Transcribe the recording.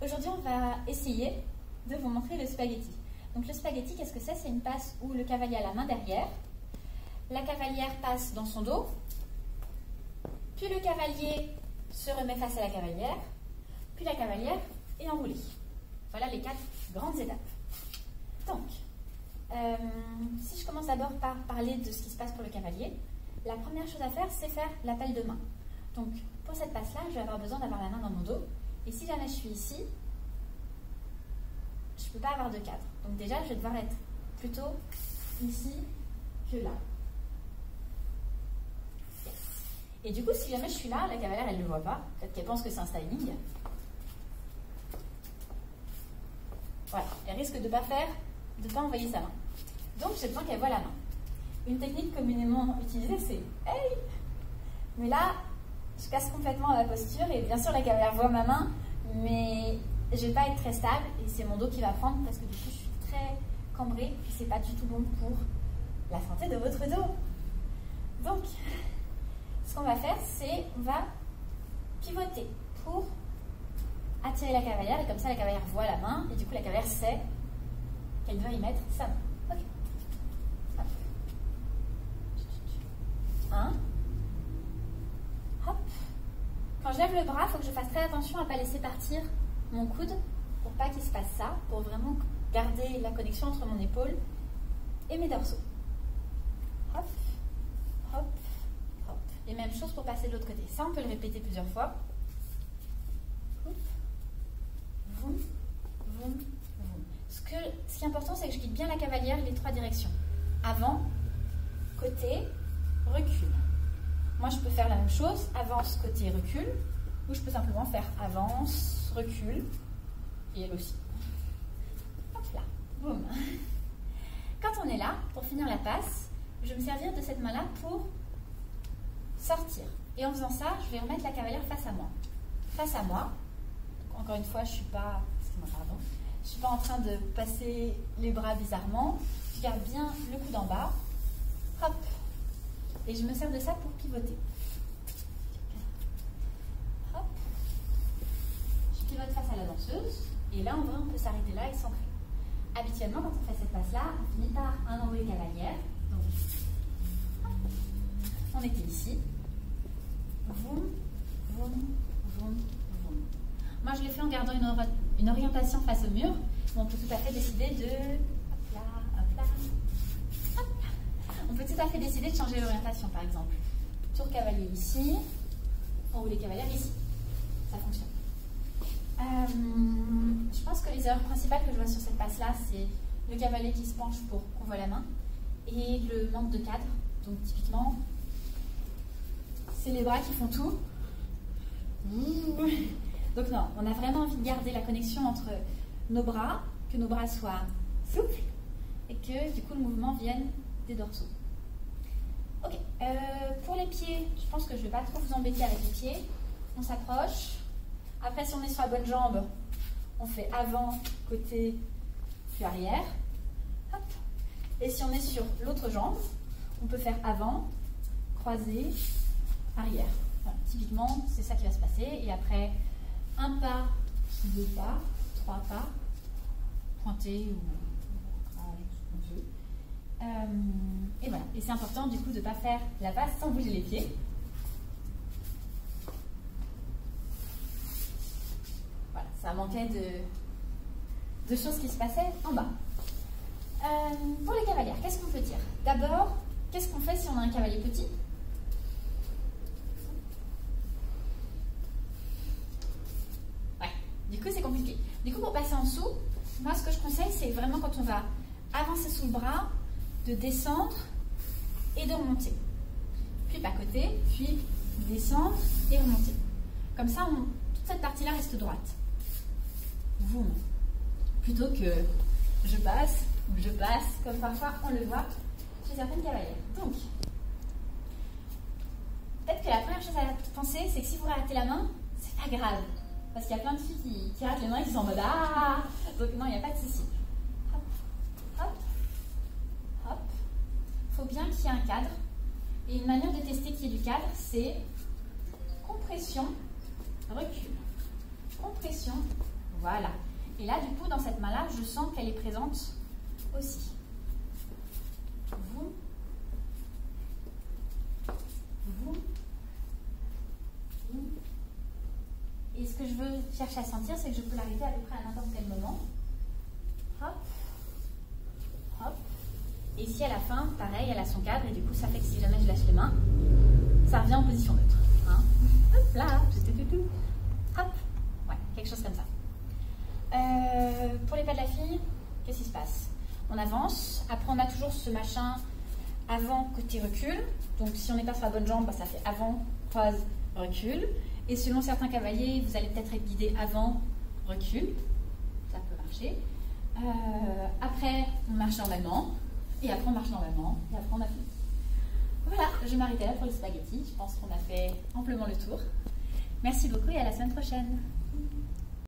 Aujourd'hui, on va essayer de vous montrer le spaghetti. Donc le spaghetti, qu'est-ce que c'est? C'est une passe où le cavalier a la main derrière, la cavalière passe dans son dos, puis le cavalier se remet face à la cavalière, puis la cavalière est enroulée. Voilà les 4 grandes étapes. Donc, si je commence d'abord par parler de ce qui se passe pour le cavalier, la première chose à faire, c'est faire l'appel de main. Donc, pour cette passe-là, je vais avoir besoin d'avoir la main dans mon dos. Et si jamais je suis ici, je ne peux pas avoir de cadre. Donc déjà, je vais devoir être plutôt ici que là. Yes. Et du coup, si jamais je suis là, la cavalière, elle ne le voit pas. Peut-être qu'elle pense que c'est un styling. Voilà, elle risque de ne pas envoyer sa main. Donc, j'ai besoin qu'elle voie la main. Une technique communément utilisée, c'est « Hey !» Mais là, je casse complètement la posture et bien sûr, la cavalière voit ma main, mais je ne vais pas être très stable et c'est mon dos qui va prendre parce que du coup, je suis très cambrée et ce n'est pas du tout bon pour la santé de votre dos. Donc, ce qu'on va faire, c'est on va pivoter pour attirer la cavalière et comme ça, la cavalière voit la main et du coup, la cavalière sait qu'elle doit y mettre sa main. Ok. Hop. 1. Hop. Quand je lève le bras, il faut que je fasse très attention à ne pas laisser partir mon coude pour pas qu'il se passe ça, pour vraiment garder la connexion entre mon épaule et mes dorsaux. Hop, hop, hop. Et même chose pour passer de l'autre côté. Ça, on peut le répéter plusieurs fois. Hop. Voum, voum, voum. Ce qui est important, c'est que je guide bien la cavalière les 3 directions. Avant, côté, recul. Moi, je peux faire la même chose, avance, côté, recul, ou je peux simplement faire avance, recul, et elle aussi. Hop là, boum. Quand on est là, pour finir la passe, je vais me servir de cette main-là pour sortir. Et en faisant ça, je vais remettre la cavalière face à moi. Face à moi. Donc, encore une fois, je ne suis pas... Excusez-moi, pardon. Je ne suis pas en train de passer les bras bizarrement. Je garde bien le coude en bas. Hop. Et je me sers de ça pour pivoter. Hop. Je pivote face à la danseuse. Et là, en vrai, on peut s'arrêter là et s'ancrer. Habituellement, quand on fait cette passe-là, on finit par un enrouler cavalière. Donc, hop. On était ici. Voum, voum, voum, voum. Moi, je l'ai fait en gardant une orientation face au mur. On peut tout à fait décider de... Hop là, hop là. Hop. On peut tout à fait décider de changer l'orientation, par exemple. Tour cavalier ici, enrouler cavalière ici. Ça fonctionne. Je pense que les erreurs principales que je vois sur cette passe-là, c'est le cavalier qui se penche pour qu'on voit la main et le manque de cadre. Donc, typiquement, c'est les bras qui font tout. Donc, non, on a vraiment envie de garder la connexion entre nos bras, que nos bras soient souples et que, du coup, le mouvement vienne des dorsaux. Ok, pour les pieds, je pense que je ne vais pas trop vous embêter avec les pieds. On s'approche. Après, si on est sur la bonne jambe, on fait avant, côté, puis arrière. Hop. Et si on est sur l'autre jambe, on peut faire avant, croisé, arrière. Voilà, typiquement, c'est ça qui va se passer. Et après, un pas, 2 pas, 3 pas, pointé ou ce qu'on veut. Et voilà. Et c'est important du coup de ne pas faire la passe sans bouger les pieds. Voilà, ça manquait de choses qui se passaient en bas. Pour les cavalières, qu'est-ce qu'on peut dire? D'abord, qu'est-ce qu'on fait si on a un cavalier petit? Ouais, du coup c'est compliqué. Du coup pour passer en dessous, moi ce que je conseille c'est vraiment quand on va avancer sous le bras, de descendre et de remonter. Puis pas côté, puis descendre et remonter. Comme ça, toute cette partie-là reste droite. Voum. Plutôt que je passe, comme parfois on le voit chez certaines cavalières. Donc, peut-être que la première chose à penser, c'est que si vous ratez la main, c'est pas grave. Parce qu'il y a plein de filles qui ratent les mains et qui sont en mode ah. Donc non, il n'y a pas de souci. Hop, hop. Hop. Il faut bien qu'il y ait un cadre. Et une manière de tester qu'il y ait du cadre, c'est compression, recul. Compression, Voilà. Et là, du coup, dans cette main-là, je sens qu'elle est présente aussi. Vous. Vous. Vous. Et ce que je veux chercher à sentir, c'est que je peux l'arrêter à peu près à n'importe quel moment. Hop. Hop. Et ici, à la fin, pareil, elle a son cadre. Et du coup, ça fait que si jamais je lâche les mains, ça revient en position neutre. Hein. Hop là. Hop. Ouais, quelque chose comme ça. Pour les pas de la fille, qu'est-ce qui se passe? On avance. Après, on a toujours ce machin avant, côté, recul. Donc, si on n'est pas sur la bonne jambe, bah, ça fait avant, croise, recul. Et selon certains cavaliers, vous allez peut-être être guidé avant, recul. Ça peut marcher. Après, on marche normalement. Et après, on marche normalement. Et après, on a fini. Voilà, je vais m'arrêter là pour les spaghettis. Je pense qu'on a fait amplement le tour. Merci beaucoup et à la semaine prochaine.